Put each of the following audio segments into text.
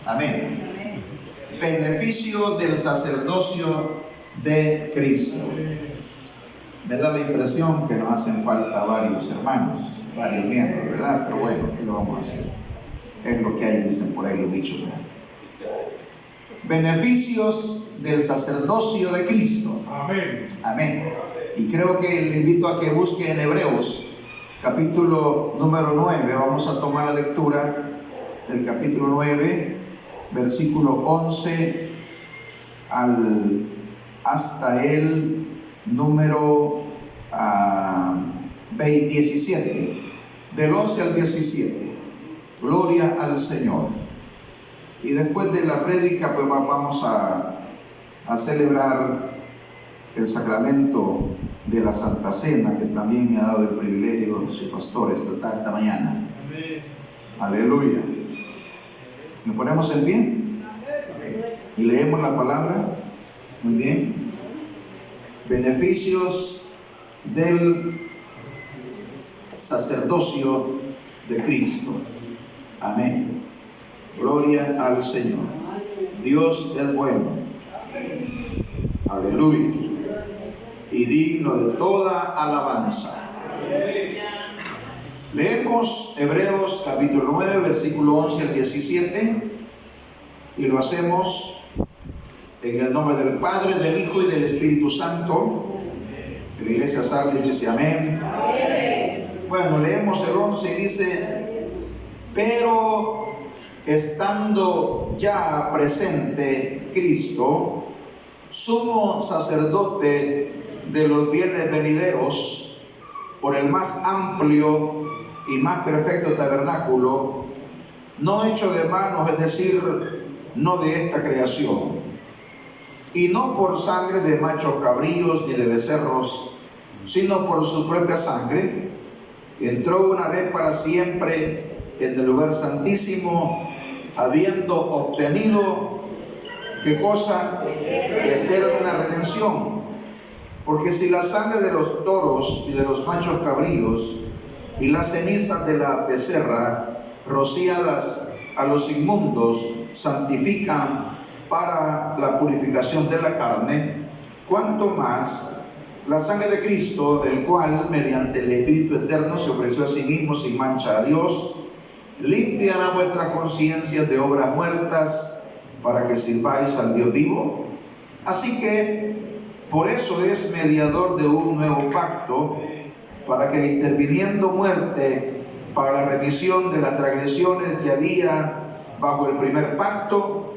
Amén. Beneficio del sacerdocio de Cristo. Me da la impresión que nos hacen falta varios hermanos, varios miembros, ¿verdad? Pero bueno, ¿qué lo vamos a hacer? Es lo que hay, dicen por ahí los dichos, ¿verdad? Beneficios del sacerdocio de Cristo. Amén. Amén. Y creo que le invito a que busque en Hebreos, capítulo número 9. Vamos a tomar la lectura del capítulo 9, versículo 11 hasta el número 17. Del 11 al 17. Gloria al Señor. Y después de la prédica, pues vamos a celebrar el sacramento de la Santa Cena, que también me ha dado el privilegio su pastor esta mañana. Amén. Aleluya. ¿Nos ponemos en pie? Y leemos la palabra. Muy bien. Beneficios del sacerdocio de Cristo. Amén. Gloria al Señor. Dios es bueno. Aleluya. Y digno de toda alabanza. Leemos Hebreos capítulo 9, versículo 11 al 17, y lo hacemos en el nombre del Padre, del Hijo y del Espíritu Santo. La iglesia Sardis dice amén. Bueno, leemos el 11 y dice: pero estando ya presente Cristo, sumo sacerdote de los bienes venideros, por el más amplio y más perfecto tabernáculo, no hecho de manos, es decir, no de esta creación, y no por sangre de machos cabríos ni de becerros, sino por su propia sangre, entró una vez para siempre en el lugar santísimo, habiendo obtenido, ¿qué cosa? Eterna redención. Porque si la sangre de los toros y de los machos cabríos y las cenizas de la becerra rociadas a los inmundos santifican para la purificación de la carne, cuanto más la sangre de Cristo, el cual mediante el Espíritu Eterno se ofreció a sí mismo sin mancha a Dios, limpiará vuestras conciencias de obras muertas para que sirváis al Dios vivo. Así que por eso es mediador de un nuevo pacto, para que interviniendo muerte para la remisión de las transgresiones que había bajo el primer pacto,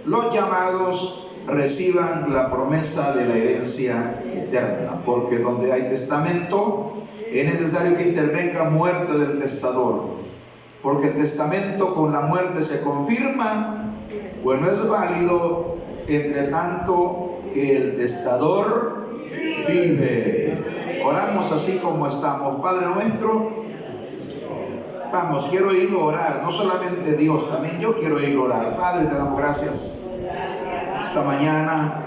los llamados reciban la promesa de la herencia eterna. Porque donde hay testamento es necesario que intervenga muerte del testador, porque el testamento con la muerte se confirma, pues no es válido entre tanto que el testador vive. Oramos así como estamos. Padre nuestro, vamos, quiero oírlo orar, no solamente Dios, también yo quiero oírlo orar. Padre, te damos gracias esta mañana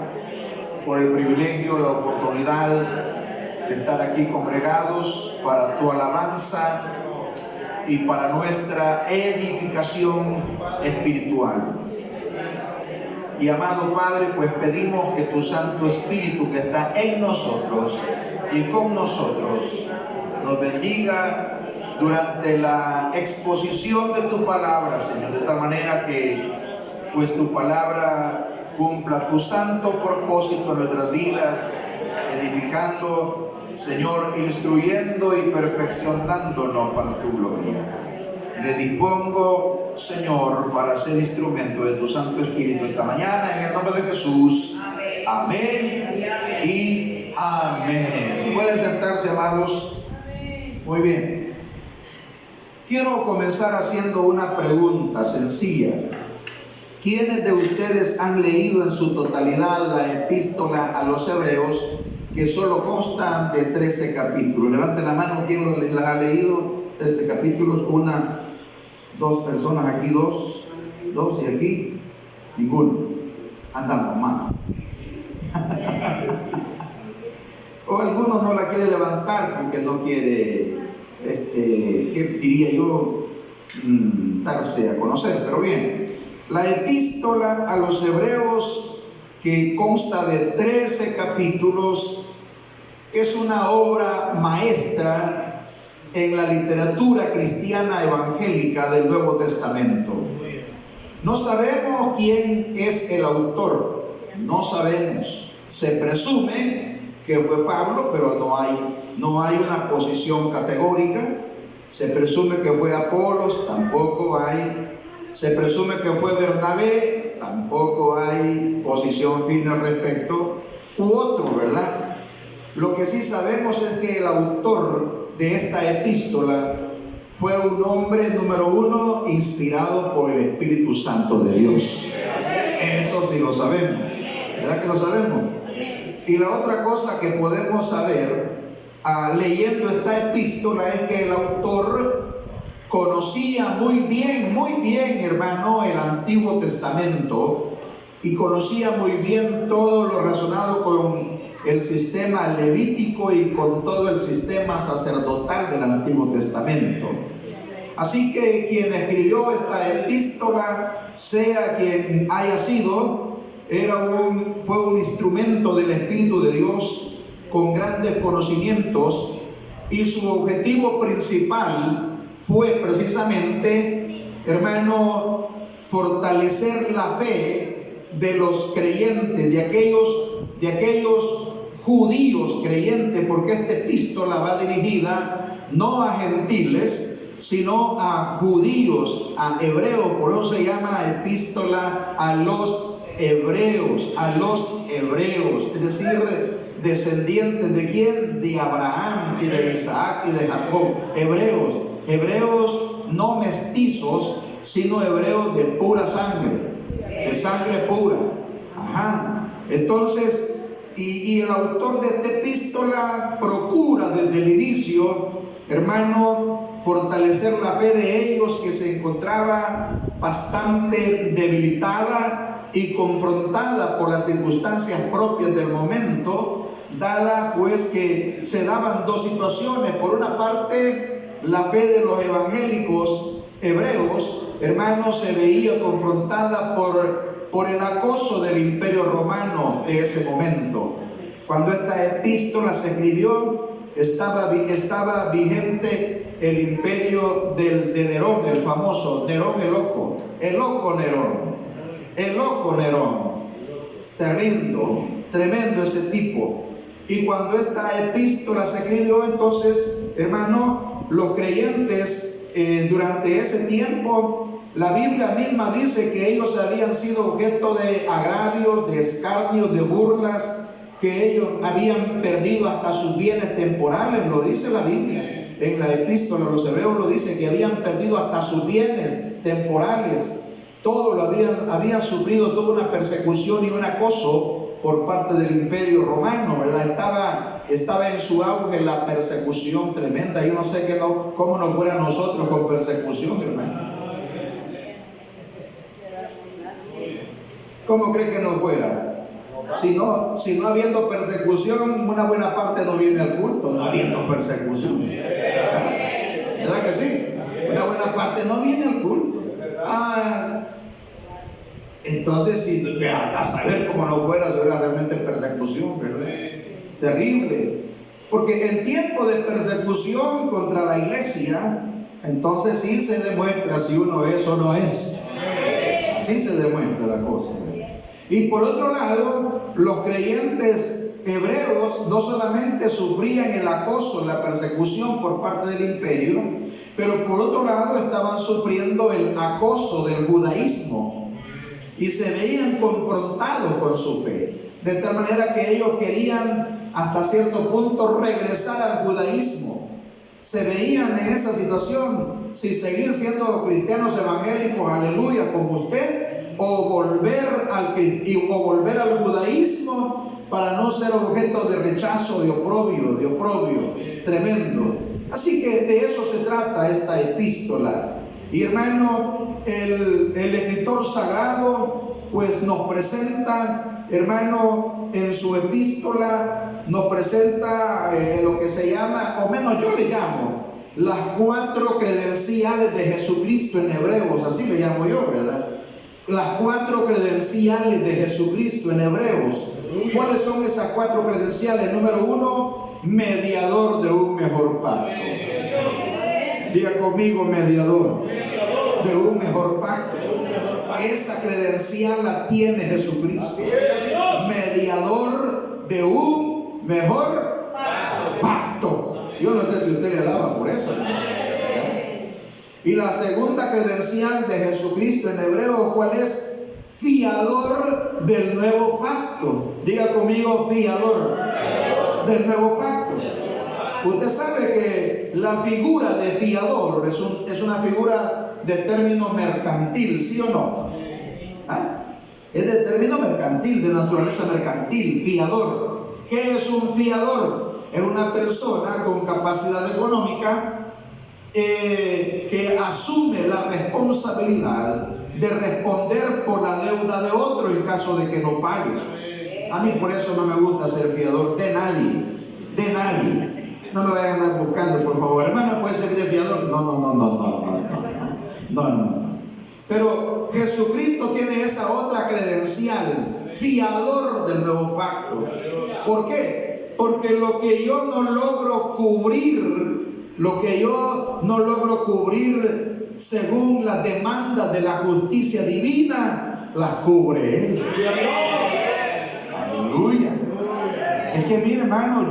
por el privilegio, la oportunidad de estar aquí congregados para tu alabanza y para nuestra edificación espiritual. Y amado Padre, pues pedimos que tu Santo Espíritu que está en nosotros y con nosotros nos bendiga durante la exposición de tu palabra, Señor, de tal manera que pues tu palabra cumpla tu santo propósito en nuestras vidas, edificando, Señor, instruyendo y perfeccionándonos para tu gloria. Me dispongo, Señor, para ser instrumento de tu Santo Espíritu esta mañana, en el nombre de Jesús. Amén y amén. Pueden sentarse, amados. Muy bien. Quiero comenzar haciendo una pregunta sencilla. ¿Quiénes de ustedes han leído en su totalidad la epístola a los Hebreos, que solo consta de 13 capítulos? Levanten la mano, ¿quién la ha leído? 13 capítulos, dos personas aquí, dos y aquí, ninguno. Andamos, mano. O alguno no la quiere levantar porque no quiere, ¿qué diría yo? Darse a conocer, pero bien. La epístola a los hebreos, que consta de 13 capítulos, es una obra maestra en la literatura cristiana evangélica del Nuevo Testamento. No sabemos quién es el autor, no sabemos. Se presume que fue Pablo, pero no hay una posición categórica. Se presume que fue Apolos, tampoco hay. Se presume que fue Bernabé, tampoco hay posición firme al respecto, u otro, ¿verdad? Lo que sí sabemos es que el autor de esta epístola fue un hombre, número uno, inspirado por el Espíritu Santo de Dios. Eso sí lo sabemos, ¿verdad que lo sabemos? Y la otra cosa que podemos saber leyendo esta epístola es que el autor conocía muy bien, hermano, el Antiguo Testamento, y conocía muy bien todo lo relacionado con el sistema levítico y con todo el sistema sacerdotal del Antiguo Testamento. Así que quien escribió esta epístola, sea quien haya sido, fue un instrumento del Espíritu de Dios con grandes conocimientos, y su objetivo principal fue precisamente, hermano, fortalecer la fe de los creyentes, de aquellos judíos creyentes, porque esta epístola va dirigida no a gentiles, sino a judíos, a hebreos. Por eso se llama epístola a los hebreos, es decir, descendientes ¿de quién? De Abraham y de Isaac y de Jacob. Hebreos no mestizos, sino hebreos de pura sangre, de sangre pura. Entonces, y el autor de esta epístola procura desde el inicio, hermano, fortalecer la fe de ellos, que se encontraba bastante debilitada y confrontada por las circunstancias propias del momento, dada pues que se daban dos situaciones. Por una parte, la fe de los evangélicos hebreos, hermanos, se veía confrontada por el acoso del Imperio Romano de ese momento. Cuando esta epístola se escribió, estaba vigente el imperio de Nerón, el famoso Nerón el loco Nerón, tremendo ese tipo. Y cuando esta epístola se escribió, entonces, hermano, los creyentes durante ese tiempo, la Biblia misma dice que ellos habían sido objeto de agravios, de escarnios, de burlas, que ellos habían perdido hasta sus bienes temporales. Lo dice la Biblia en la epístola a los hebreos, lo dice, que habían perdido hasta sus bienes temporales. Todo lo habían sufrido toda una persecución y un acoso por parte del Imperio Romano, ¿verdad? Estaba en su auge la persecución tremenda. Yo no sé cómo nos fuera nosotros con persecución, hermano. ¿Cómo cree que nos fuera? Si no habiendo persecución, una buena parte no viene al culto, no habiendo persecución. ¿Verdad que sí? Una buena parte no viene al culto. Entonces, a saber cómo no fuera, si era realmente persecución, ¿verdad? Terrible. Porque en tiempo de persecución contra la iglesia, entonces sí se demuestra si uno es o no es. Así se demuestra la cosa. Y por otro lado, los creyentes hebreos no solamente sufrían el acoso, la persecución por parte del imperio, pero por otro lado estaban sufriendo el acoso del judaísmo y se veían confrontados con su fe, de tal manera que ellos querían hasta cierto punto regresar al judaísmo. Se veían en esa situación, si seguir siendo cristianos evangélicos, aleluya, como usted, o volver al judaísmo para no ser objeto de rechazo, de oprobio tremendo. Así que de eso se trata esta epístola. Y hermano, el escritor sagrado pues nos presenta, hermano, en su epístola nos presenta lo que se llama, o menos yo le llamo, las 4 credenciales de Jesucristo en hebreos, así le llamo yo, ¿verdad? las 4 credenciales de Jesucristo en Hebreos. ¿Cuáles son esas 4 credenciales? Número 1, mediador de un mejor pacto. Diga conmigo, mediador de un mejor pacto. Esa credencial la tiene Jesucristo. Mediador de un mejor pacto. Yo no sé si usted le alaba por eso. Y la segunda credencial de Jesucristo en hebreo, ¿cuál es? Fiador del nuevo pacto. Diga conmigo, fiador del nuevo pacto. Usted sabe que la figura de fiador es una figura de término mercantil, ¿sí o no? ¿Ah? Es de término mercantil, de naturaleza mercantil, fiador. ¿Qué es un fiador? Es una persona con capacidad económica que asume la responsabilidad de responder por la deuda de otro en caso de que no pague. A mí por eso no me gusta ser fiador de nadie, de nadie. No me vayan a andar buscando, por favor. Hermano, ¿puede ser de fiador? No. Pero Jesucristo tiene esa otra credencial, fiador del nuevo pacto. ¿Por qué? Porque lo que yo no logro cubrir según las demandas de la justicia divina, las cubre Él. Aleluya. Es que mire, hermano,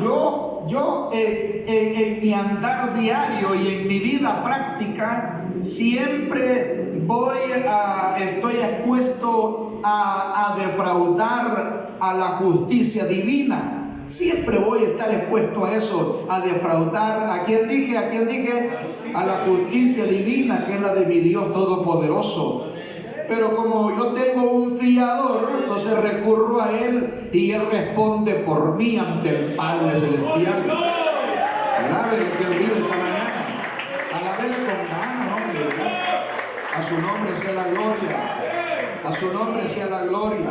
yo en mi andar diario y en mi vida práctica siempre estoy expuesto a defraudar a la justicia divina. Siempre voy a estar expuesto a eso, a defraudar. ¿A quién dije? A la justicia divina, que es la de mi Dios Todopoderoso. Pero como yo tengo un fiador, entonces recurro a Él y Él responde por mí ante el Padre Celestial. Alábele que Él vive esta mañana. Alábele con ganas, hombre. A su nombre sea la gloria. A su nombre sea la gloria.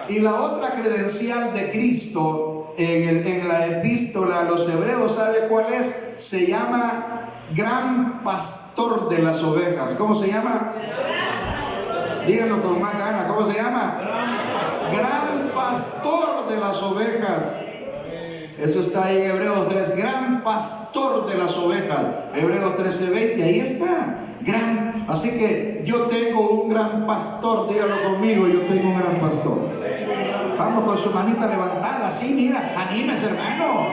Y la otra credencial de Cristo en la epístola a los Hebreos, ¿sabe cuál es? Se llama Gran Pastor de las Ovejas. ¿Cómo se llama? Díganlo con más ganas. ¿Cómo se llama? Gran Pastor de las Ovejas. Eso está ahí en Hebreos 3. Gran Pastor de las Ovejas. Hebreos 13:20. Ahí está. Así que yo tengo un gran pastor. Dígalo conmigo, yo tengo un gran pastor. Vamos con su manita levantada, sí, mira, anímese, hermano.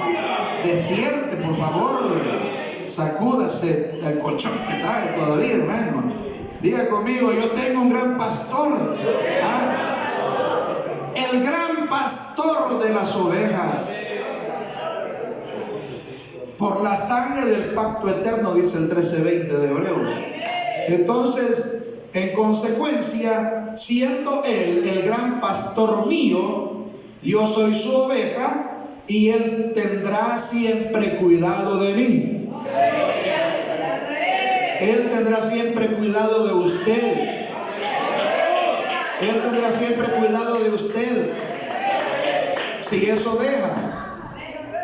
Despierte, por favor. Sacúdase el colchón que trae todavía, hermano. Diga conmigo, yo tengo un gran pastor. El gran pastor de las ovejas. Por la sangre del pacto eterno, dice el 13:20 de Hebreos. Entonces, en consecuencia, siendo Él el gran pastor mío, yo soy su oveja y Él tendrá siempre cuidado de mí. Él tendrá siempre cuidado de usted. Él tendrá siempre cuidado de usted. Si es oveja.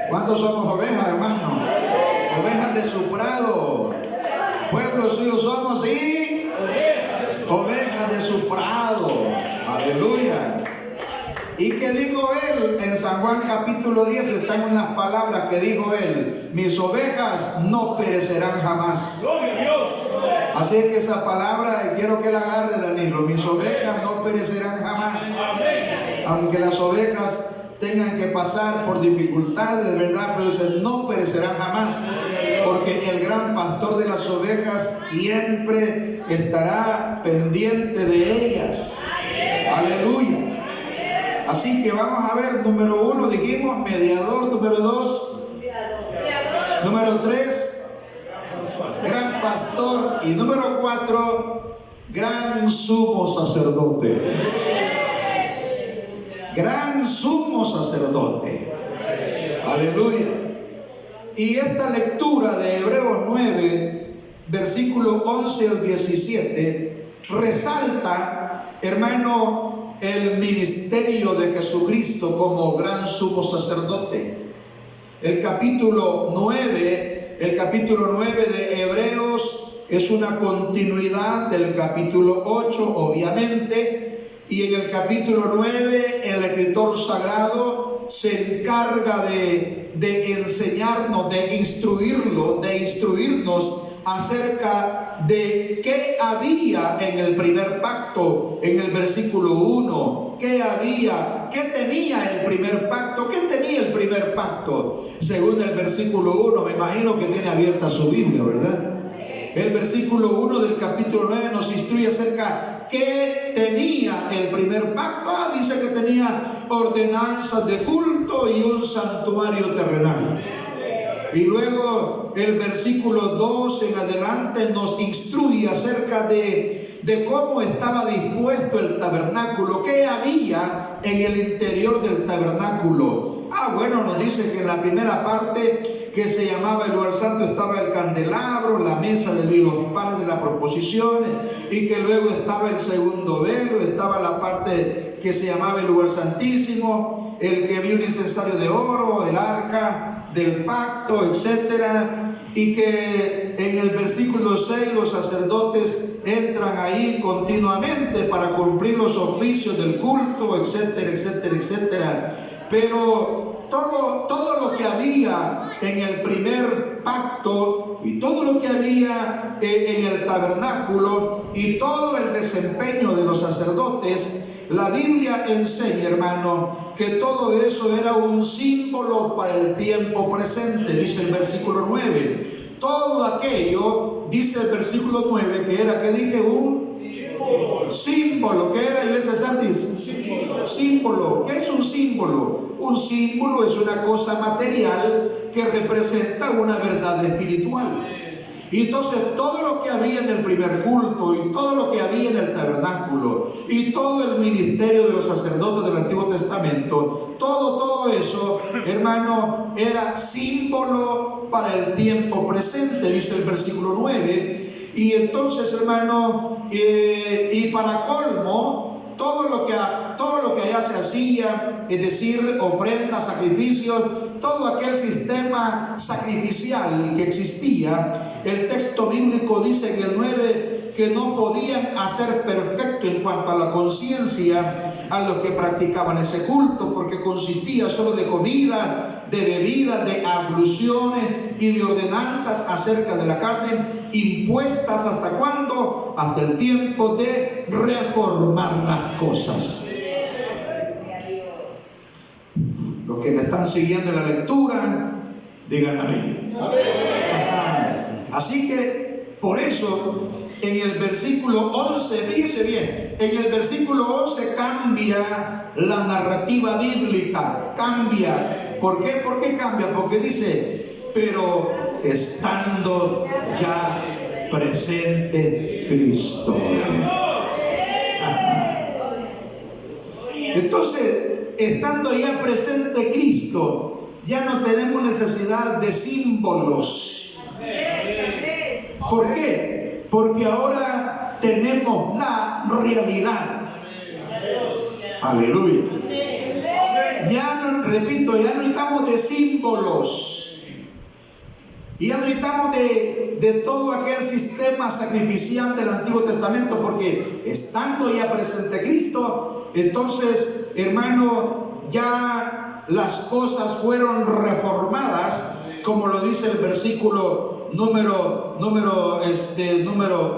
¿Cuántos somos ovejas, hermano? Ovejas de su prado. Pueblo suyo somos y ovejas de su prado. Aleluya. ¿Y qué dijo Él? En San Juan capítulo 10 están unas palabras que dijo Él: mis ovejas no perecerán jamás. Así que esa palabra quiero que la agarre, Danilo. Mis ovejas no perecerán jamás. Aunque las ovejas tengan que pasar por dificultades, de verdad, pero dicen, no perecerán jamás. Porque el gran pastor de las ovejas siempre estará pendiente de ellas. Aleluya. Así que vamos a ver, número 1 dijimos mediador, número 2, número 3, gran pastor, y número 4, gran sumo sacerdote. Gran sumo sacerdote. Aleluya. Y esta lectura de Hebreos 9, versículo 11 al 17, resalta, hermano, el ministerio de Jesucristo como gran sumo sacerdote. El capítulo 9 de Hebreos es una continuidad del capítulo 8, obviamente, y en el capítulo 9 el escritor sagrado se encarga de enseñarnos, de instruirnos acerca de qué había en el primer pacto, en el versículo 1. ¿Qué tenía el primer pacto? ¿Qué tenía el primer pacto? Según el versículo 1, me imagino que tiene abierta su Biblia, ¿verdad? El versículo 1 del capítulo 9 nos instruye acerca qué tenía el primer pacto. Dice que tenía ordenanzas de culto y un santuario terrenal. Y luego el versículo 2 en adelante nos instruye acerca de cómo estaba dispuesto el tabernáculo, qué había en el interior del tabernáculo. Bueno, nos dice que en la primera parte, que se llamaba el lugar santo, estaba el candelabro, la mesa de los panes de la proposición, y que luego estaba el segundo velo, estaba la parte que se llamaba el lugar santísimo, el que vio un incensario de oro, el arca del pacto, etcétera, y que en el versículo 6 los sacerdotes entran ahí continuamente para cumplir los oficios del culto, etcétera, etcétera, etcétera. Pero todo lo que había en el primer pacto y todo lo que había en el tabernáculo y todo el desempeño de los sacerdotes, la Biblia enseña, hermano, que todo eso era un símbolo para el tiempo presente, dice el versículo 9. Todo aquello, dice el versículo 9, que era, que dije, un símbolo. ¿Qué era, iglesia Sardis? Símbolo. ¿Qué es un símbolo? Un símbolo es una cosa material que representa una verdad espiritual. Y entonces todo lo que había en el primer culto y todo lo que había en el tabernáculo y todo el ministerio de los sacerdotes del Antiguo Testamento, todo eso, hermano, era símbolo para el tiempo presente, dice el versículo 9. Y entonces, hermano, y para colmo, todo lo que allá se hacía, es decir, ofrendas, sacrificios, todo aquel sistema sacrificial que existía, el texto bíblico dice en el 9 que no podían hacer perfecto en cuanto a la conciencia a los que practicaban ese culto, porque consistía solo de comida, de bebida, de abluciones y de ordenanzas acerca de la carne, impuestas ¿hasta cuándo? Hasta el tiempo de reformar las cosas. Los que me están siguiendo en la lectura, digan amén. Así que, por eso, en el versículo 11, fíjese bien, en el versículo 11 cambia la narrativa bíblica, cambia. ¿Por qué? ¿Por qué cambia? Porque dice, pero estando ya presente Cristo. Entonces, estando ya presente Cristo, ya no tenemos necesidad de símbolos. ¿Por qué? Porque ahora tenemos la realidad. Aleluya. Ya no, repito, ya no estamos de símbolos. Ya no estamos de todo aquel sistema sacrificial del Antiguo Testamento, porque estando ya presente Cristo, entonces, hermano, ya las cosas fueron reformadas, como lo dice el versículo número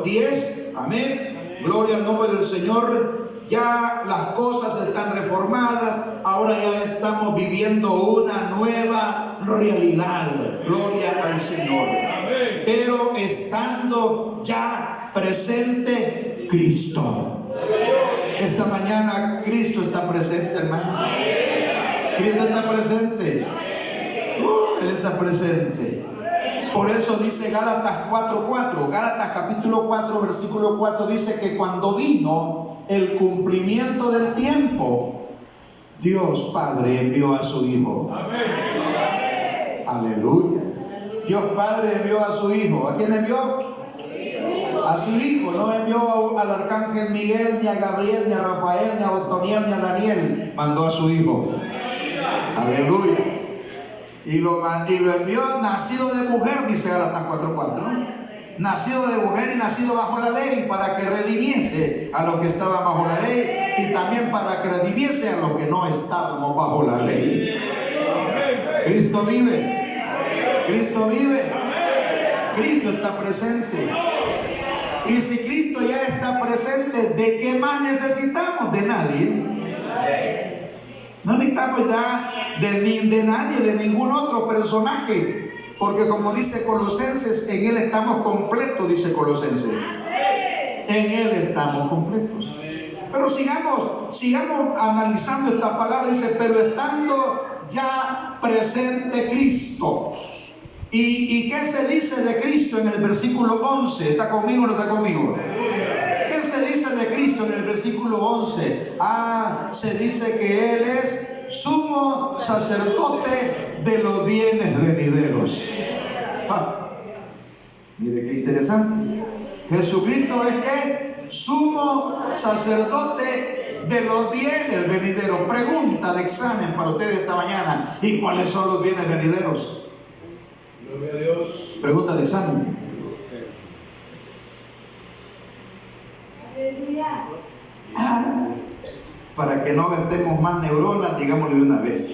10. Amén. Gloria al nombre del Señor. Ya las cosas están reformadas. Ahora ya estamos viviendo una nueva realidad. Gloria al Señor. Pero estando ya presente Cristo. Esta mañana Cristo está presente, hermano. Cristo está presente. Él está presente. Por eso dice Gálatas 4:4. Gálatas capítulo 4, versículo 4 dice que cuando vino el cumplimiento del tiempo, Dios Padre envió a su Hijo. Amén. Aleluya. Dios Padre envió a su Hijo. ¿A quién envió? A su Hijo. No envió al arcángel Miguel, ni a Gabriel, ni a Rafael, ni a Otoniel, ni a Daniel. Mandó a su Hijo. Aleluya. Y lo envió nacido de mujer, dice Gálatas 4:4. nacido de mujer y nacido bajo la ley, para que redimiese a los que estaban bajo la ley y también para que redimiese a los que no estábamos bajo la ley. Cristo vive. Cristo vive. Cristo está presente. Y si Cristo ya está presente, ¿de qué más necesitamos? De nadie. No necesitamos ya de nadie, de ningún otro personaje. Porque como dice Colosenses, en Él estamos completos, dice Colosenses. En Él estamos completos. Pero sigamos analizando esta palabra. Dice, pero estando ya presente Cristo. ¿Y qué se dice de Cristo en el versículo 11? ¿Está conmigo o no está conmigo? ¿Qué se dice de Cristo en el versículo 11? Se dice que Él es sumo sacerdote de los bienes venideros. Mire qué interesante. Jesucristo es que sumo sacerdote de los bienes venideros. Pregunta de examen para ustedes esta mañana: ¿y cuáles son los bienes venideros? Gloria a Dios. Pregunta de examen. Para que no gastemos más neuronas, digámoslo de una vez.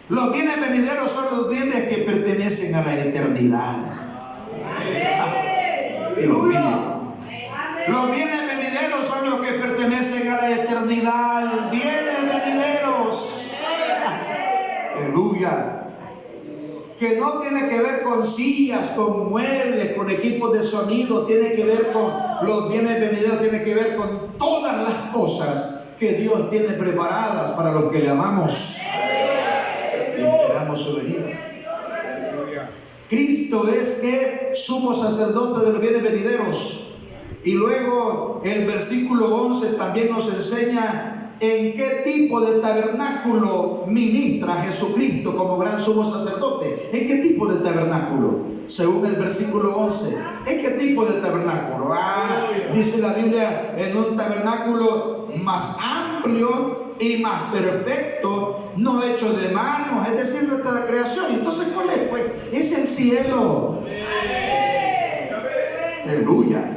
Los bienes venideros son los bienes que pertenecen a la eternidad. Dios mío. Los bienes venideros son los que pertenecen a la eternidad. Bienes venideros. Aleluya. Que no tiene que ver con sillas, con muebles, con equipos de sonido, tiene que ver con los bienes venideros, tiene que ver con todas las cosas que Dios tiene preparadas para los que le amamos y esperamos su venida. Cristo es que sumo sacerdote de los bienes venideros. Y luego el versículo 11 también nos enseña en qué tipo de tabernáculo ministra Jesucristo como gran sumo sacerdote. ¿En qué tipo de tabernáculo? Según el versículo 11. ¿En qué tipo de tabernáculo? Dice la Biblia, en un tabernáculo más amplio y más perfecto, no hecho de manos, es decir, nuestra creación. Entonces, ¿cuál es? Pues es el cielo. Aleluya.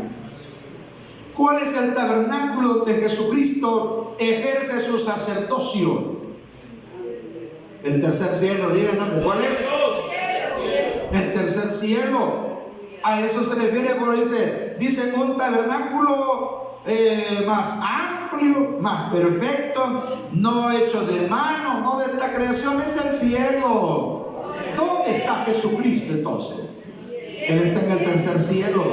¿Cuál es el tabernáculo donde Jesucristo ejerce su sacerdocio? El tercer cielo, díganme, ¿cuál es? El tercer cielo. A eso se refiere cuando dice un tabernáculo más amplio, más perfecto, no hecho de mano, no de esta creación, es el cielo. ¿Dónde está Jesucristo entonces? Él está en el tercer cielo,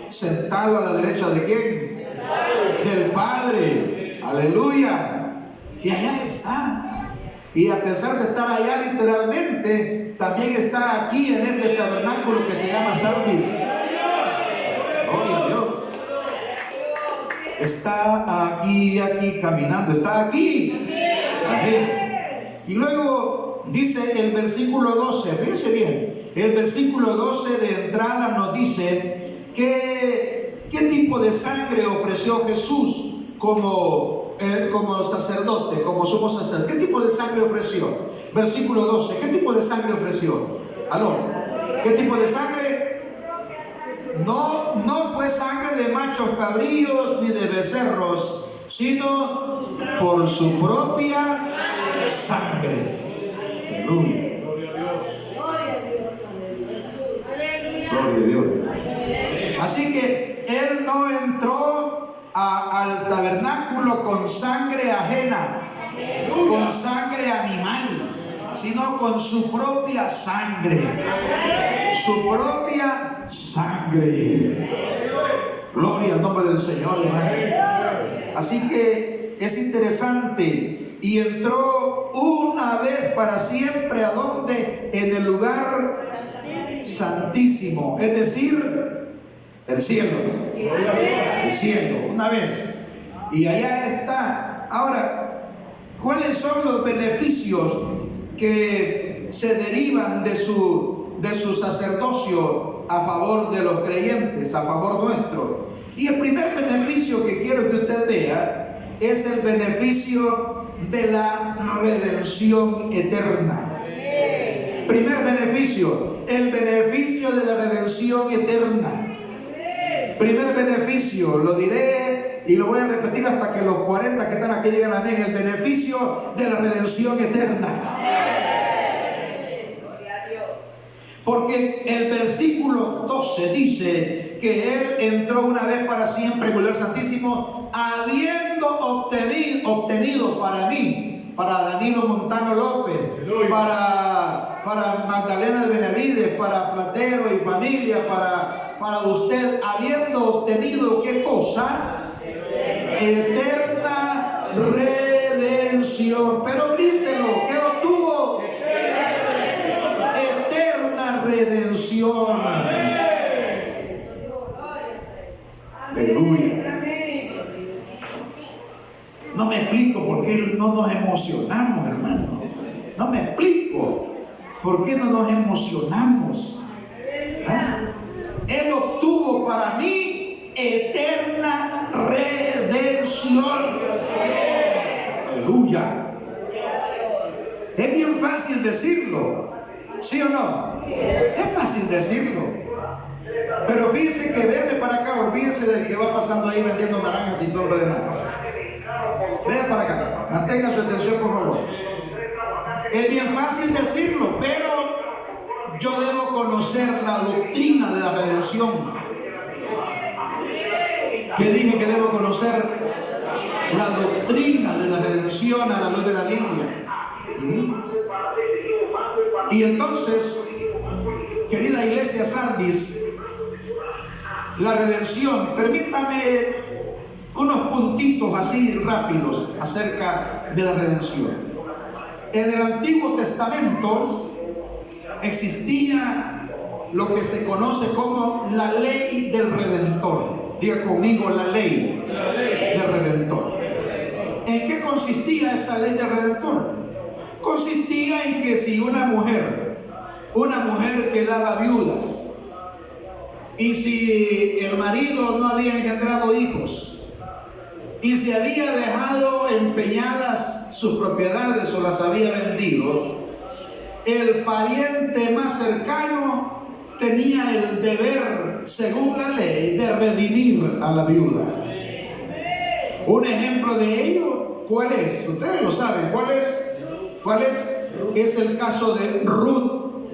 sentado a la derecha de ¿quién? Del Padre. Aleluya. Y allá está. Y a pesar de estar allá literalmente, también está aquí en este tabernáculo que se llama Sardis. Gloria a Dios. Está aquí caminando. Está aquí. Y luego dice el versículo 12. Fíjense bien. El versículo 12 de entrada nos dice ¿qué tipo de sangre ofreció Jesús como sacerdote, como sumo sacerdote? ¿Qué tipo de sangre ofreció? Versículo 12. ¿Qué tipo de sangre ofreció? ¿Aló? ¿Qué tipo de sangre? No fue sangre de machos cabríos ni de becerros, sino por su propia sangre. Aleluya. Gloria a Dios. Así que Él no entró al tabernáculo con sangre ajena, con sangre animal, sino con su propia sangre. Su propia sangre. Gloria al nombre del Señor, hermano. Así que es interesante. Y entró una vez para siempre, ¿a dónde? En el lugar santísimo, es decir, el cielo. El cielo, una vez. Y allá está. Ahora, ¿cuáles son los beneficios que se derivan de su sacerdocio a favor de los creyentes, a favor nuestro? Y el primer beneficio que quiero que usted vea es el beneficio de la redención eterna. Primer beneficio, el beneficio de la redención eterna. Primer beneficio, lo diré y lo voy a repetir hasta que los 40 que están aquí digan amén. El beneficio de la redención eterna. Porque el versículo 12 dice que Él entró una vez para siempre en el lugar santísimo, habiendo obtenido para mí, para Danilo Montano López, para Magdalena de Benavides, para Platero y familia, para usted, habiendo obtenido ¿qué cosa? Eterna redención. Pero grítelo, ¿qué obtuvo? Eterna redención. Aleluya. No me explico por qué no nos emocionamos, hermano. No me explico por qué no nos emocionamos. ¿Ah? Él obtuvo para mí eterna redención. Aleluya. Es bien fácil decirlo, ¿sí o no? Es fácil decirlo. Pero fíjense que venme para acá, olvídense del que va pasando ahí vendiendo naranjas y todo lo demás. Venga para acá, mantenga su atención por favor. Es bien fácil decirlo, pero yo debo conocer la doctrina de la redención. ¿Qué dije que debo conocer? La doctrina de la redención a la luz de la Biblia. Y entonces, querida iglesia Sardis, la redención, permítame unos puntitos así rápidos acerca de la redención. En el Antiguo Testamento existía lo que se conoce como la ley del Redentor. Diga conmigo, la ley del Redentor. ¿En qué consistía esa ley del Redentor? Consistía en que si una mujer quedaba viuda y si el marido no había engendrado hijos y se había dejado empeñadas sus propiedades o las había vendido, el pariente más cercano tenía el deber, según la ley, de redimir a la viuda. Un ejemplo de ello, ¿cuál es? Ustedes lo saben, ¿cuál es? ¿Cuál es? Es el caso de Ruth,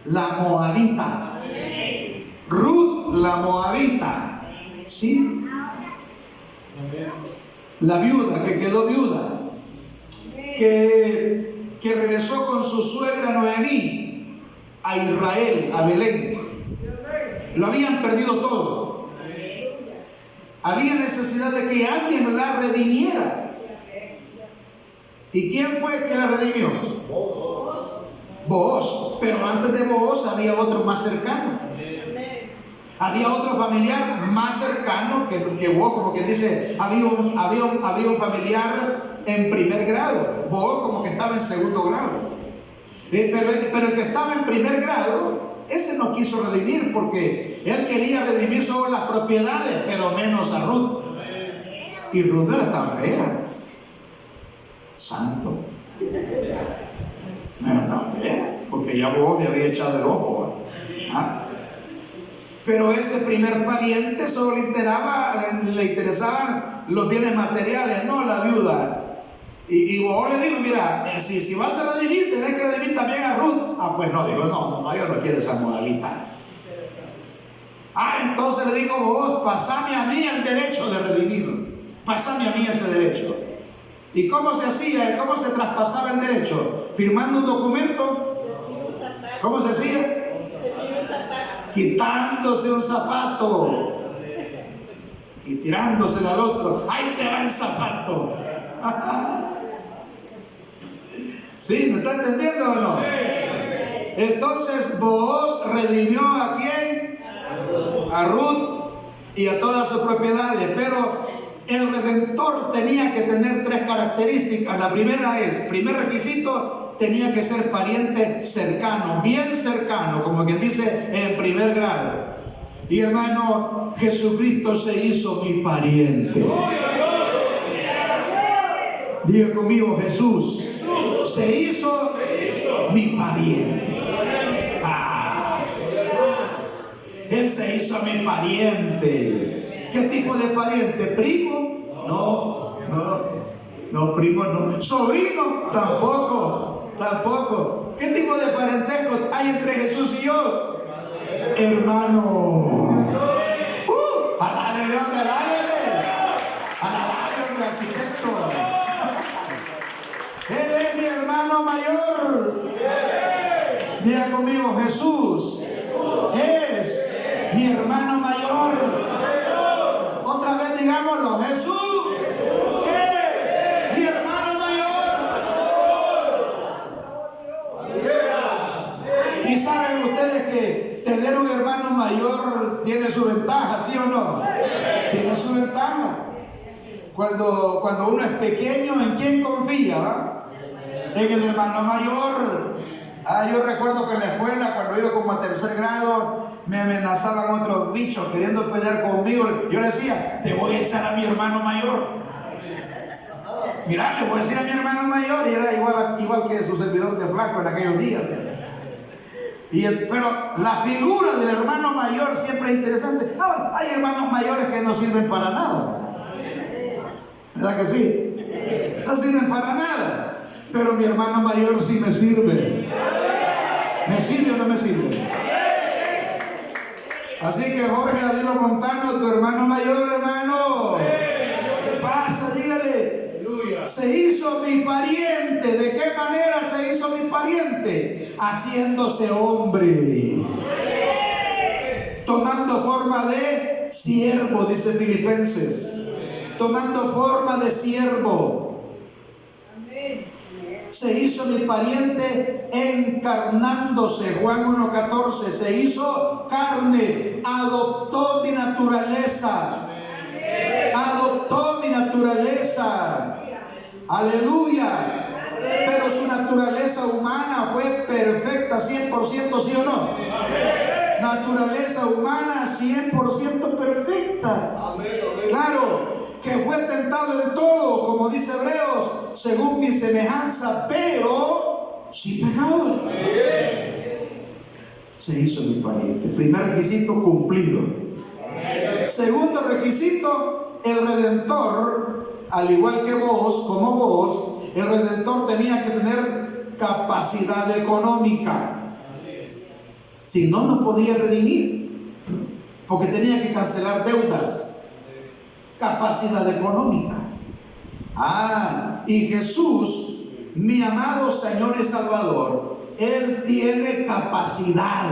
la moabita. Ruth, la moabita. ¿Sí? La viuda, que quedó viuda, que regresó con su suegra Noemí a Israel, a Belén. Lo habían perdido todo. Había necesidad de que alguien la redimiera. ¿Y quién fue que la redimió? Booz. Pero antes de Booz había otro más cercano. Había otro familiar más cercano que Booz, como quien dice, había un familiar en primer grado. Booz como que estaba en segundo grado. Pero el que estaba en primer grado, ese no quiso redimir porque él quería redimir solo las propiedades, pero menos a Ruth. Y Ruth no era tan fea. Santo. No era tan fea, porque ya Booz le había echado el ojo. ¿Ah? Pero ese primer pariente solo le interesaban los bienes materiales, no la viuda. Y Booz le dijo, mira, si vas a redimir, tenés que redimir también a Ruth. Ah, pues no, digo, no, yo no quiero esa moabita. Ah, entonces le dijo Booz, pasame a mí el derecho de redimir. Pasame a mí ese derecho. ¿Y cómo se hacía? ¿Cómo se traspasaba el derecho? ¿Firmando un documento? ¿Cómo se hacía? Quitándose un zapato y tirándoselo al otro. ¡Ahí te va el zapato! ¿Sí? ¿Me está entendiendo o no? Entonces Booz redimió ¿a quién? A Ruth y a todas sus propiedades. Pero el redentor tenía que tener tres características. La primera es, primer requisito, tenía que ser pariente cercano, bien cercano, como quien dice, en primer grado. Y hermano, Jesucristo se hizo mi pariente. Diga conmigo, Jesús se hizo mi pariente. El Él se hizo mi pariente. ¿Qué tipo de pariente? ¿Primo? No, primo no. ¿Sobrino? Tampoco. ¿Qué tipo de parentesco hay entre Jesús y yo? Hermano. Alábele, hombre, hombre, arquitecto. Él es mi hermano mayor. Diga conmigo, Jesús es mi hermano mayor. Otra vez digámoslo, Jesús es mi hermano mayor. Y saben ustedes que tener un hermano mayor tiene su ventaja, ¿sí o no? Tiene su ventaja. Cuando uno es pequeño, ¿en quién confía? ¿Va? En el hermano mayor. Yo recuerdo que en la escuela, cuando iba como a tercer grado, me amenazaban otros bichos queriendo pelear conmigo. Yo le decía, te voy a echar a mi hermano mayor. Mirá, le voy a decir a mi hermano mayor. Y era igual que su servidor de flaco en aquellos días. Pero la figura del hermano mayor siempre es interesante. Ahora, hay hermanos mayores que no sirven para nada. ¿Verdad que sí? No sirven para nada. Pero mi hermano mayor sí me sirve. ¿Me sirve o no me sirve? Así que Jorge Adilo Montano, tu hermano mayor, hermano. ¿Qué pasa? Dígale. Se hizo mi pariente. ¿De qué manera se hizo mi pariente? Haciéndose hombre. Tomando forma de siervo, dice Filipenses. Tomando forma de siervo. Se hizo mi pariente encarnándose. Juan 1:14. Se hizo carne. Adoptó mi naturaleza. Adoptó mi naturaleza. Aleluya. Pero su naturaleza humana fue perfecta, 100%, ¿sí o no? Naturaleza humana 100% perfecta. Claro, que fue tentado en todo, como dice Hebreos, según mi semejanza, pero sin pecado. Se hizo mi pariente. Primer requisito cumplido. Segundo requisito, el Redentor, al igual que vos, como vos, el Redentor tenía que tener capacidad económica. Si no, no podía redimir, porque tenía que cancelar deudas. Capacidad económica. Y Jesús, mi amado Señor y Salvador, Él tiene capacidad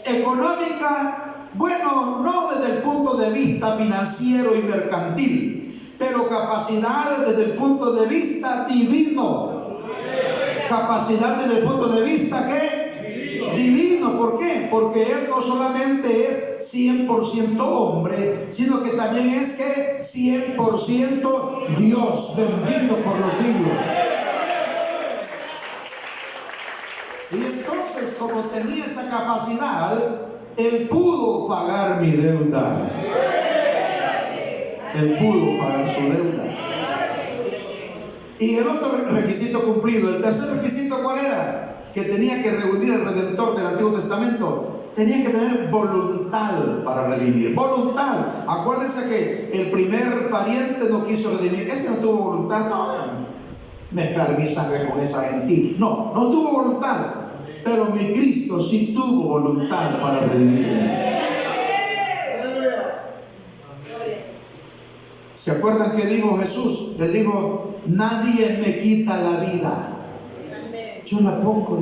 económica. Bueno, no desde el punto de vista financiero y mercantil, pero capacidad desde el punto de vista divino. Capacidad desde el punto de vista ¿qué? Divino. ¿Por qué? Porque Él no solamente es 100% hombre, sino que también es que 100% Dios, bendito por los siglos. Y entonces, como tenía esa capacidad, Él pudo pagar mi deuda. Él pudo pagar su deuda. Y el otro requisito cumplido. El tercer requisito, ¿cuál era? Que tenía que reunir el Redentor del Antiguo Testamento. Tenía que tener voluntad para redimir. Voluntad. Acuérdense que el primer pariente no quiso redimir. Ese no tuvo voluntad. No, mezclar mi sangre con esa gentil. No tuvo voluntad. Pero mi Cristo sí tuvo voluntad para redimirme. ¿Se acuerdan que dijo Jesús? Él dijo, nadie me quita la vida. Yo la pongo.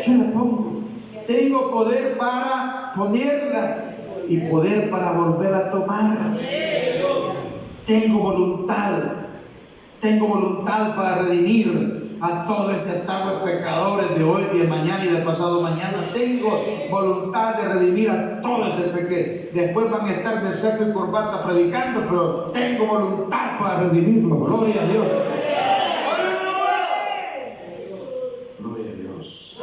Yo la pongo. Tengo poder para ponerla y poder para volver a tomar. Tengo voluntad para redimir a todo ese estado de pecadores de hoy, de mañana y de pasado mañana. Tengo voluntad de redimir a todo ese que después van a estar de saco y corbata predicando, pero tengo voluntad para redimirlo. Gloria a Dios. Gloria a Dios.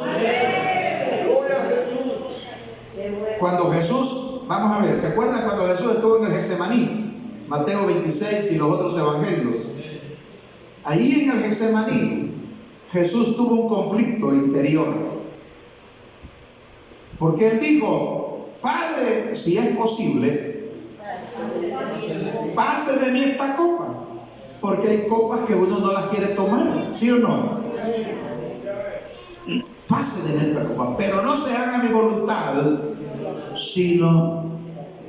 Cuando Jesús, vamos a ver, ¿se acuerdan cuando Jesús estuvo en el Getsemaní? Mateo 26 y los otros evangelios. Ahí en el Getsemaní Jesús tuvo un conflicto interior. Porque él dijo: Padre, si es posible, pase de mí esta copa. Porque hay copas que uno no las quiere tomar, ¿sí o no? Pase de mí esta copa, pero no se haga mi voluntad, sino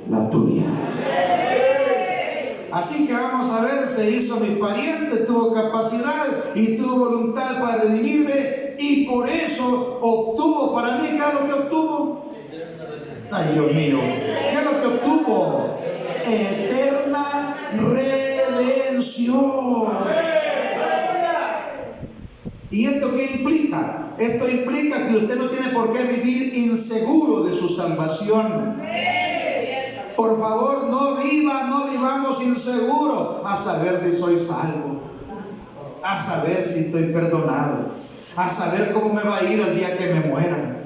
la tuya. Así que vamos a ver, se hizo mi pariente, tuvo capacidad y tuvo voluntad para redimirme, y por eso obtuvo para mí. ¿Qué es lo que obtuvo? Ay, Dios mío, ¿qué es lo que obtuvo? Eterna redención. ¿Y esto qué implica? Esto implica que usted no tiene por qué vivir inseguro de su salvación. Por favor, no vivamos inseguros a saber si soy salvo, a saber si estoy perdonado, a saber cómo me va a ir el día que me muera.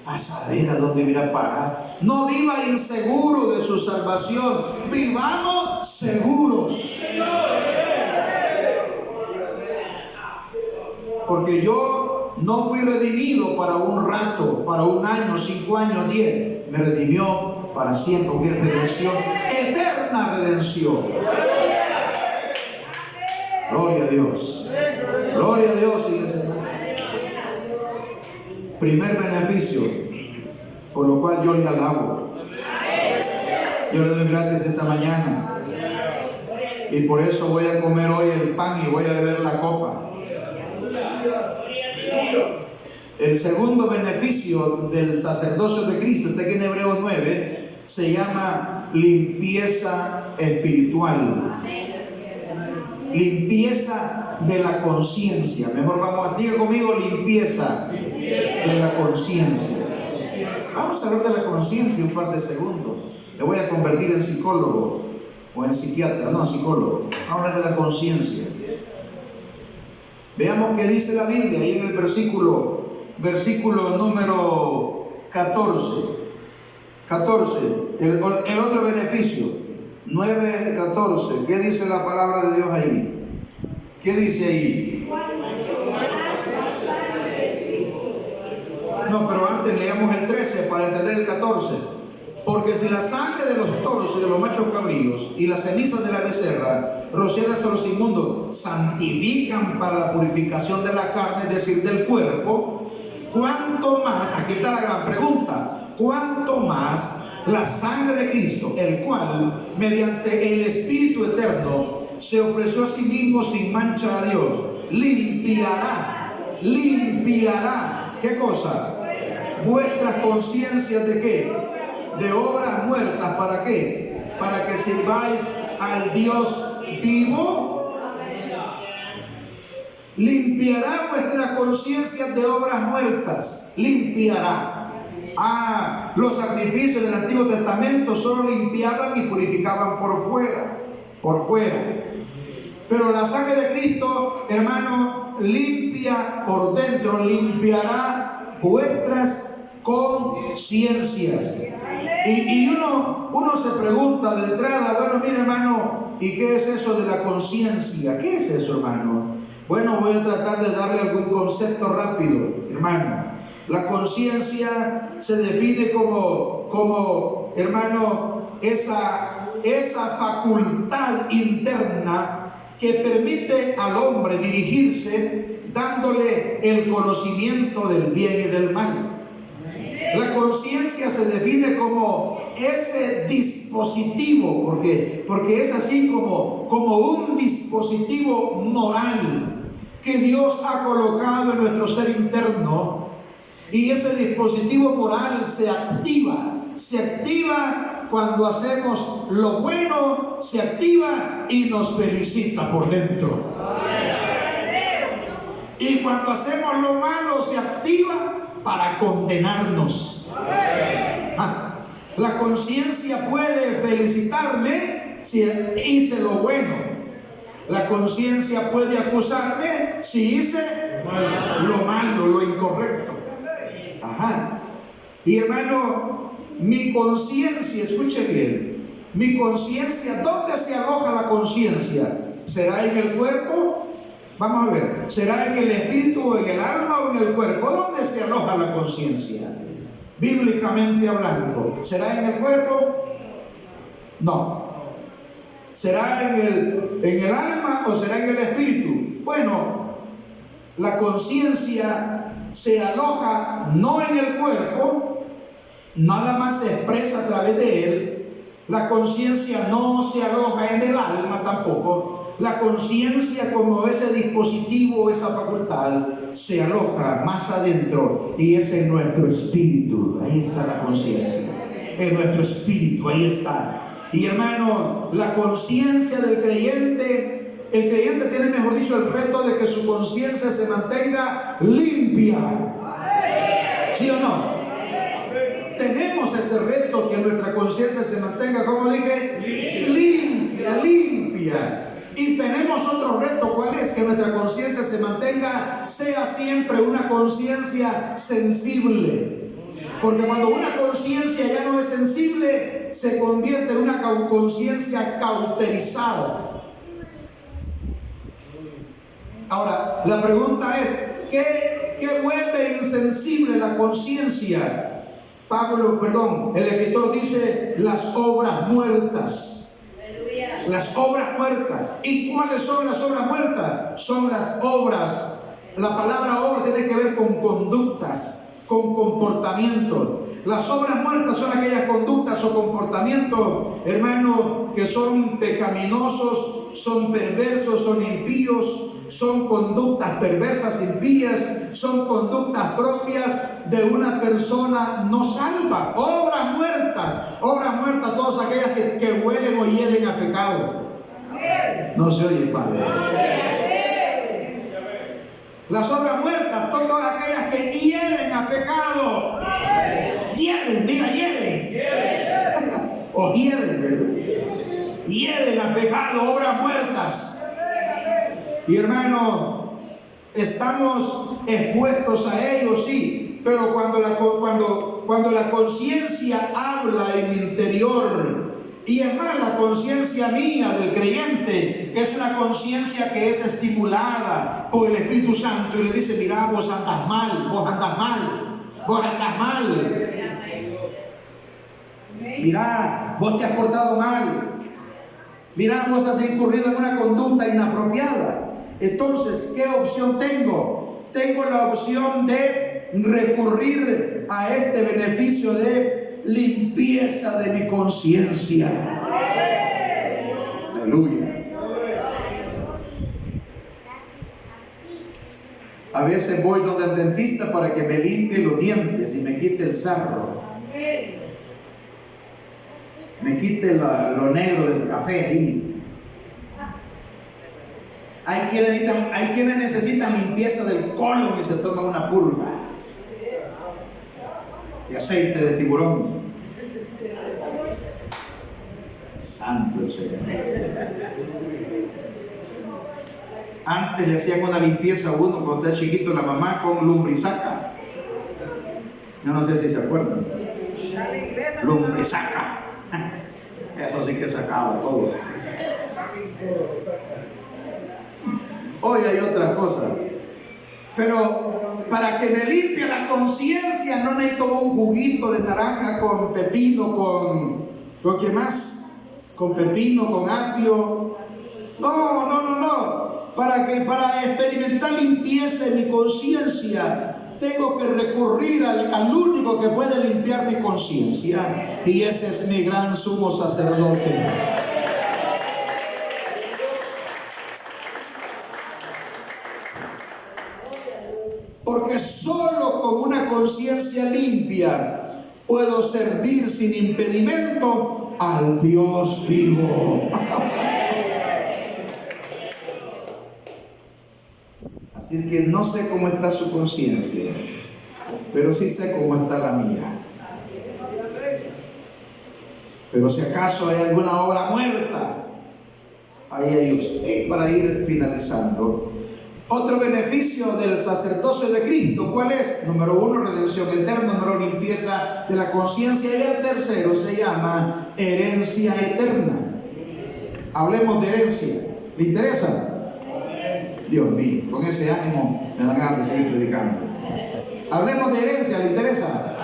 A saber a dónde irá a parar. No viva inseguro de su salvación, vivamos seguros. Porque yo no fui redimido para un rato, para un año, 5 años, 10. Me redimió para siempre, porque es redención, eterna redención. Gloria a Dios. Gloria a Dios, iglesia. Primer beneficio, por lo cual yo le alabo. Yo le doy gracias esta mañana. Y por eso voy a comer hoy el pan y voy a beber la copa. El segundo beneficio del sacerdocio de Cristo, está aquí en Hebreos 9, se llama limpieza espiritual. Limpieza de la conciencia. Mejor vamos, diga conmigo, limpieza de la conciencia. Vamos a hablar de la conciencia un par de segundos. Le voy a convertir en psicólogo o en psiquiatra, no, psicólogo. Vamos a hablar de la conciencia. Veamos qué dice la Biblia ahí en el versículo número 14. El otro beneficio, 9:14. ¿Qué dice la palabra de Dios ahí? ¿Qué dice ahí? No, pero antes leamos el 13 para entender el 14. Porque si la sangre de los toros y de los machos cabríos y las cenizas de la becerra rociadas a los inmundos santifican para la purificación de la carne, es decir, del cuerpo, ¿cuánto más? Aquí está la gran pregunta. ¿Cuánto más la sangre de Cristo, el cual mediante el Espíritu eterno se ofreció a sí mismo sin mancha a Dios, limpiará? ¿Qué cosa? Vuestras conciencias ¿de qué? De obras muertas. ¿Para qué? Para que sirváis al Dios vivo. Limpiará vuestras conciencias de obras muertas. Limpiará. Los sacrificios del Antiguo Testamento solo limpiaban y purificaban por fuera. Pero la sangre de Cristo, hermano, limpia por dentro, limpiará vuestras conciencias. Y uno se pregunta de entrada, bueno, mire, hermano, ¿y qué es eso de la conciencia? ¿Qué es eso, hermano? Bueno, voy a tratar de darle algún concepto rápido, hermano. La conciencia se define como hermano, esa facultad interna que permite al hombre dirigirse dándole el conocimiento del bien y del mal. La conciencia se define como ese dispositivo, porque es así como un dispositivo moral que Dios ha colocado en nuestro ser interno, y ese dispositivo moral se activa cuando hacemos lo bueno, se activa y nos felicita por dentro. Y cuando hacemos lo malo, se activa para condenarnos. La conciencia puede felicitarme si hice lo bueno. La conciencia puede acusarme si hice lo malo, lo incorrecto. Y hermano, mi conciencia, escuche bien, mi conciencia, ¿dónde se aloja la conciencia? ¿Será en el cuerpo? Vamos a ver, ¿será en el espíritu, en el alma o en el cuerpo? ¿Dónde se aloja la conciencia? Bíblicamente hablando, ¿será en el cuerpo? No. ¿Será en el alma o será en el espíritu? Bueno, la conciencia se aloja no en el cuerpo, nada más se expresa a través de él. La conciencia no se aloja en el alma tampoco. La conciencia, como ese dispositivo, esa facultad, se aloja más adentro y es en nuestro espíritu. Ahí está la conciencia, en nuestro espíritu, ahí está. Y hermano, la conciencia del creyente, el creyente tiene, mejor dicho, el reto de que su conciencia se mantenga limpia. ¿Sí o no? Tenemos ese reto, que nuestra conciencia se mantenga, como dije, limpia. Y tenemos otro reto, ¿cuál es? Que nuestra conciencia se mantenga, sea siempre una conciencia sensible. Porque cuando una conciencia ya no es sensible, se convierte en una conciencia cauterizada. Ahora, la pregunta es, ¿qué vuelve insensible la conciencia? El escritor dice, las obras muertas. Las obras muertas. ¿Y cuáles son las obras muertas? Son las obras. La palabra obra tiene que ver con conductas, con comportamientos. Las obras muertas son aquellas conductas o comportamientos, hermano, que son pecaminosos, son perversos, son impíos, son conductas perversas, impías, son conductas propias de una persona no salva. Obras muertas, todas aquellas que huelen o hieden a pecado. No se oye, Padre. Las obras muertas son todas aquellas que hieden a pecado. Hieden, diga hieden. O hieden, ¿verdad? Hieden a pecado, obras muertas. Y hermano, estamos expuestos a ello, sí, pero cuando la conciencia habla en mi interior, y es más, la conciencia mía del creyente es una conciencia que es estimulada por el Espíritu Santo y le dice, mira, vos andas mal. Mira, vos te has portado mal. Mira, vos has incurrido en una conducta inapropiada. Entonces, ¿qué opción tengo? Tengo la opción de recurrir a este beneficio de limpieza de mi conciencia. Aleluya. A veces voy donde el dentista para que me limpie los dientes y me quite el sarro. Me quite lo negro del café ahí. Hay quienes necesitan limpieza del colon y se toman una purga de aceite de tiburón. Santo el Señor. Antes le hacían una limpieza a uno cuando era chiquito, la mamá, con lumbrisaca. Yo no sé si se acuerdan. Lumbrisaca. Eso sí que sacaba todo. Hoy hay otra cosa. Pero para que me limpie la conciencia no necesito un juguito de naranja con pepino, con ¿qué más? Con pepino, con apio. No. Para experimentar limpieza en mi conciencia, tengo que recurrir al único que puede limpiar mi conciencia, y ese es mi gran sumo sacerdote. Porque solo con una conciencia limpia puedo servir sin impedimento al Dios vivo. Así es que no sé cómo está su conciencia, pero sí sé cómo está la mía. Pero si acaso hay alguna obra muerta, ahí hay usted. Para ir finalizando, otro beneficio del sacerdocio de Cristo, ¿cuál es? Número 1, redención eterna. Número 2, limpieza de la conciencia. Y el tercero se llama herencia eterna. Hablemos de herencia. ¿Le interesa? Dios mío, con ese ánimo me dan ganas de seguir predicando. Hablemos de herencia, ¿le interesa?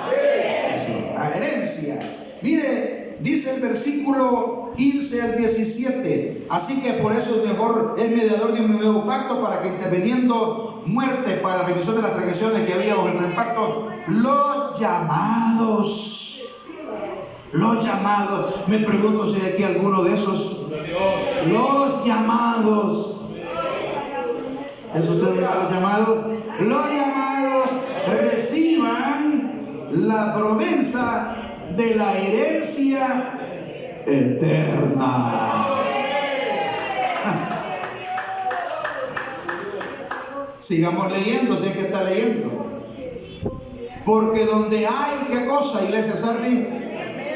Sí, herencia. Mire, dice el versículo 15 al 17. Así que por eso es mejor, es mediador de un nuevo pacto, para que interviniendo muerte para la remisión de las transgresiones que había bajo el primer pacto, los llamados, me pregunto si hay aquí alguno de esos, los llamados. ¿Es usted de los llamados? Los llamados reciban la promesa de la herencia eterna. Sigamos leyendo, sé que está leyendo. Porque donde hay, ¿qué cosa, iglesia Sardi?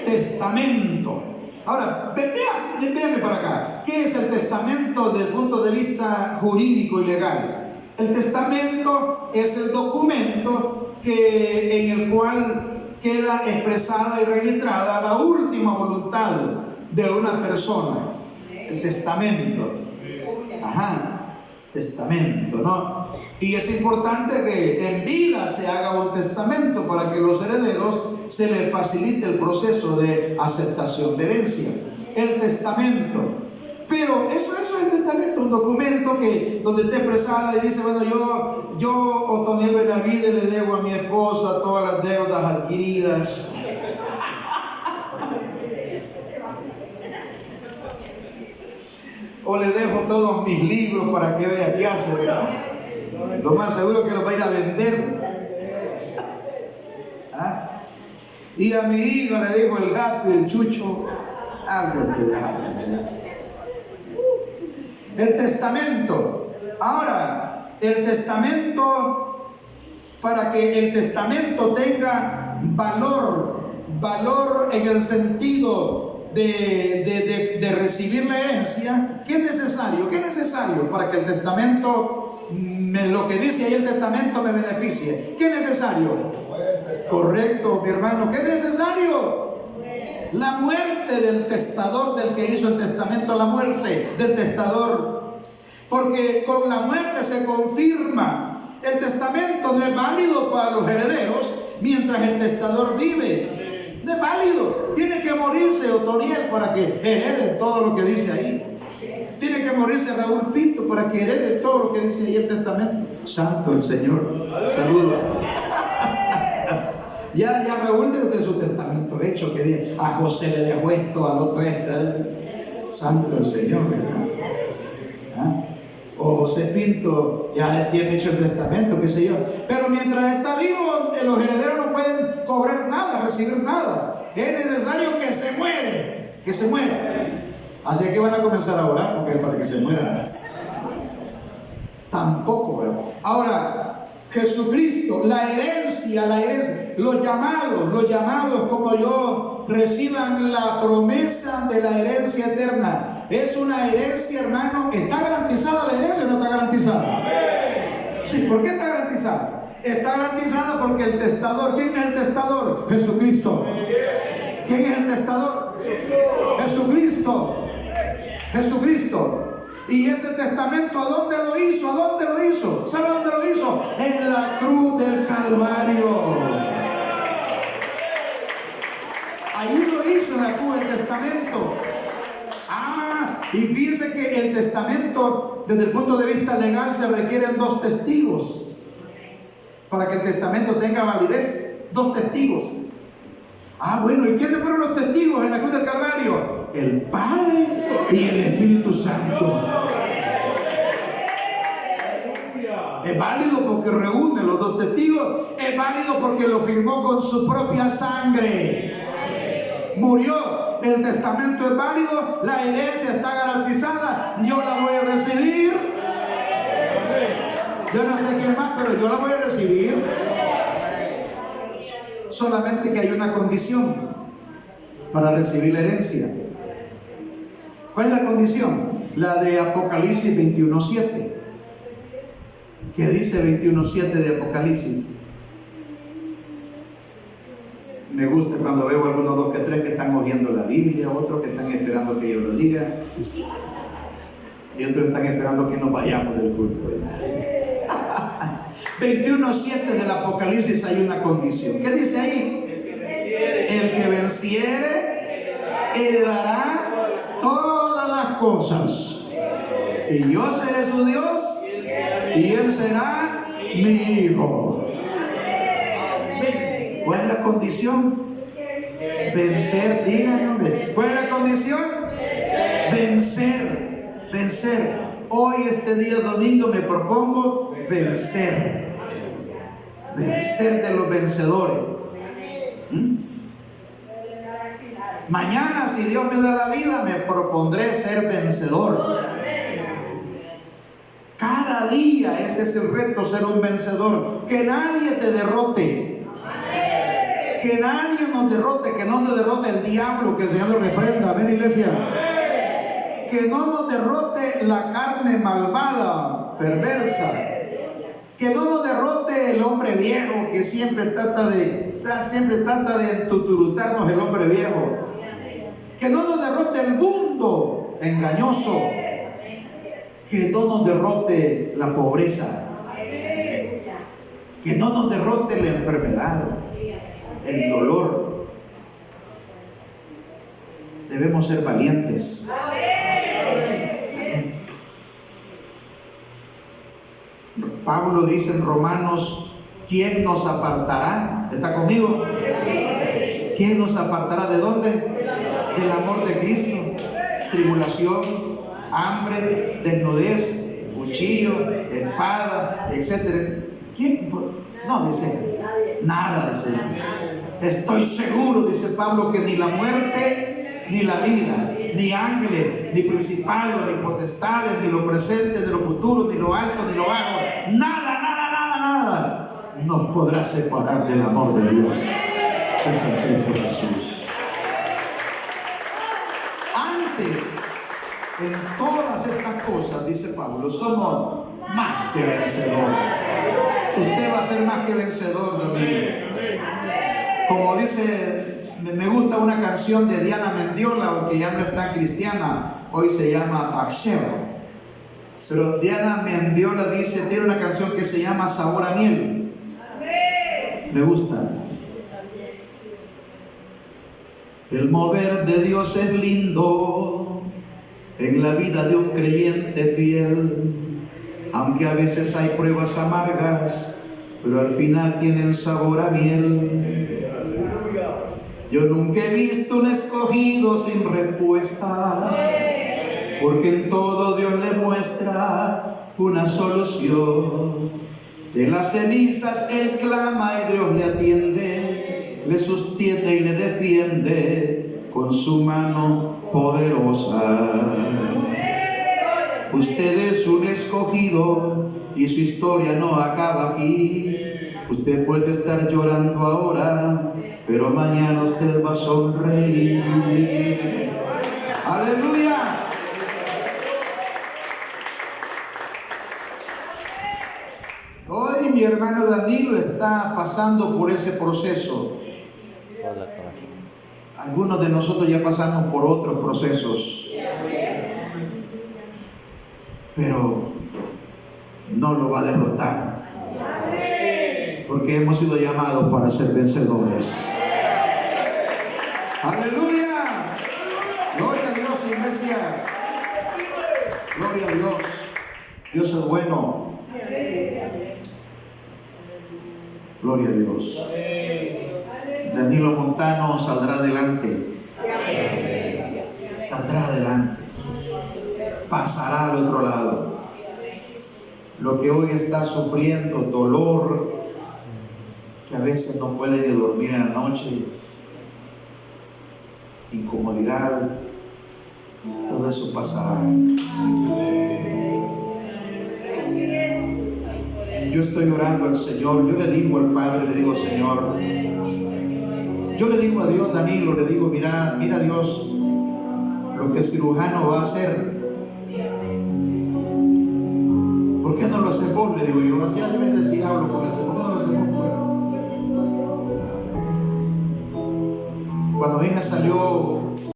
Testamento. Ahora, véanme para acá. ¿Qué es el testamento desde el punto de vista jurídico y legal? El testamento es el documento en el cual queda expresada y registrada la última voluntad de una persona. El testamento. Testamento, ¿no? Y es importante que en vida se haga un testamento para que los herederos se les facilite el proceso de aceptación de herencia. El testamento. Pero eso es el testamento, un documento donde está expresada y dice, bueno, yo Otoniel Benavides, le debo a mi esposa todas las deudas adquiridas. O le dejo todos mis libros para que vea qué hace, ¿verdad? Lo más seguro que los va a ir a vender. Y a mi hijo le dejo el gato y el chucho, algo que el testamento. Ahora, el testamento, para que el testamento tenga valor en el sentido de recibir la herencia, ¿qué es necesario? ¿Qué es necesario para que el testamento, lo que dice ahí el testamento, me beneficie? ¿Qué es necesario? Correcto, mi hermano, ¿qué es necesario? La muerte del testador, del que hizo el testamento, la muerte del testador. Porque con la muerte se confirma. El testamento no es válido para los herederos mientras el testador vive. No es válido. Tiene que morirse Otoniel para que herede todo lo que dice ahí. Tiene que morirse Raúl Pinto para que herede todo lo que dice ahí el testamento. Santo el Señor. Saludos. Ya Raúl tiene su testamento hecho, que a José le dejó esto, al otro esto. Santo el Señor, ¿verdad? O José Pinto ya tiene hecho el testamento, qué sé yo. Pero mientras está vivo, los herederos no pueden cobrar nada, recibir nada. Es necesario que se muera. Así que van a comenzar a orar porque para que se mueran. Tampoco, ¿verdad? Ahora, Jesucristo, la herencia, los llamados como yo, reciban la promesa de la herencia eterna. Es una herencia, hermano. ¿Está garantizada la herencia o no está garantizada? Sí, ¿por qué está garantizada? Está garantizada porque el testador, ¿quién es el testador? Jesucristo. ¿Quién es el testador? Jesucristo. Y ese testamento, ¿a dónde lo hizo? ¿Sabe dónde lo hizo? En la cruz del Calvario. Ahí lo hizo, en la cruz, el testamento. Y fíjense que el testamento, desde el punto de vista legal, se requieren 2 testigos para que el testamento tenga validez. 2 testigos. Bueno, ¿y quiénes fueron los testigos en la cruz del Calvario? El Padre y el Espíritu Santo. Es válido porque reúne los 2 testigos. Es válido porque lo firmó con su propia sangre. Murió. El testamento es válido. La herencia está garantizada. Yo la voy a recibir. Yo no sé qué más, pero yo la voy a recibir. Solamente que hay una condición para recibir la herencia. ¿Cuál es la condición? La de Apocalipsis 21:7. ¿Qué dice 21:7 de Apocalipsis? Me gusta cuando veo algunos 2 que 3 que están oyendo la Biblia, otros que están esperando que yo lo diga. Y otros están esperando que nos vayamos del culto. 21:7 del Apocalipsis hay una condición. ¿Qué dice ahí? El que venciere heredará todas las cosas. Y yo seré su Dios y él será mi hijo. ¿Cuál es la condición? Vencer, díganme. ¿Cuál es la condición? Vencer, vencer. Hoy, este día domingo, me propongo vencer. Vencer de los vencedores. Mañana, si Dios me da la vida, me propondré ser vencedor. Cada día ese es el reto, ser un vencedor. Que nadie te derrote. Que nadie nos derrote, que no nos derrote el diablo, que el Señor nos reprenda. Amén, iglesia. Que no nos derrote la carne malvada, perversa. Que no nos derrote el hombre viejo, que siempre trata de entuturutarnos el hombre viejo. Que no nos derrote el mundo engañoso. Que no nos derrote la pobreza. Que no nos derrote la enfermedad, el dolor. Debemos ser valientes. Pablo dice en Romanos: ¿quién nos apartará? ¿Está conmigo? ¿Quién nos apartará de dónde? Del amor de Cristo. Tribulación, hambre, desnudez, cuchillo, espada, etc. ¿Quién? No, dice, nada, dice. Estoy seguro, dice Pablo, que ni la muerte, ni la vida, ni ángeles, ni principados, ni potestades, ni lo presente, ni lo futuro, ni lo alto, ni lo bajo, nada nos podrá separar del amor de Dios, que es en Cristo Jesús. Antes, en todas estas cosas, dice Pablo, somos más que vencedores. Usted va a ser más que vencedor, amigo. Como dice, me gusta una canción de Diana Mendiola, aunque ya no es tan cristiana, hoy se llama Bathsheba. Pero Diana Mendiola dice, tiene una canción que se llama Sabor a Miel. Me gusta. El mover de Dios es lindo en la vida de un creyente fiel, aunque a veces hay pruebas amargas, pero al final tienen sabor a miel. Yo nunca he visto un escogido sin respuesta, porque en todo Dios le muestra una solución. De las cenizas Él clama y Dios le atiende, le sostiene y le defiende con su mano poderosa. Usted es un escogido y su historia no acaba aquí. Usted puede estar llorando ahora, pero mañana usted va a sonreír. ¡Aleluya! Hoy mi hermano Danilo está pasando por ese proceso. Algunos de nosotros ya pasamos por otros procesos, pero no lo va a derrotar, porque hemos sido llamados para ser vencedores. ¡Aleluya! Gloria a Dios, iglesia. Gloria a Dios. Dios es bueno. Gloria a Dios. Danilo Montano saldrá adelante. Saldrá adelante. Pasará al otro lado. Lo que hoy está sufriendo, dolor, que a veces no puede ni dormir en la noche, incomodidad, todo eso pasará. Yo estoy orando al Señor, yo le digo al Padre, le digo: Señor, yo le digo a Dios, Danilo, le digo: mira Dios, lo que el cirujano va a hacer, ¿por qué no lo haces vos? Le digo yo, ya a veces sí hablo con eso, ¿por qué no lo haces vos? Cuando a mí me salió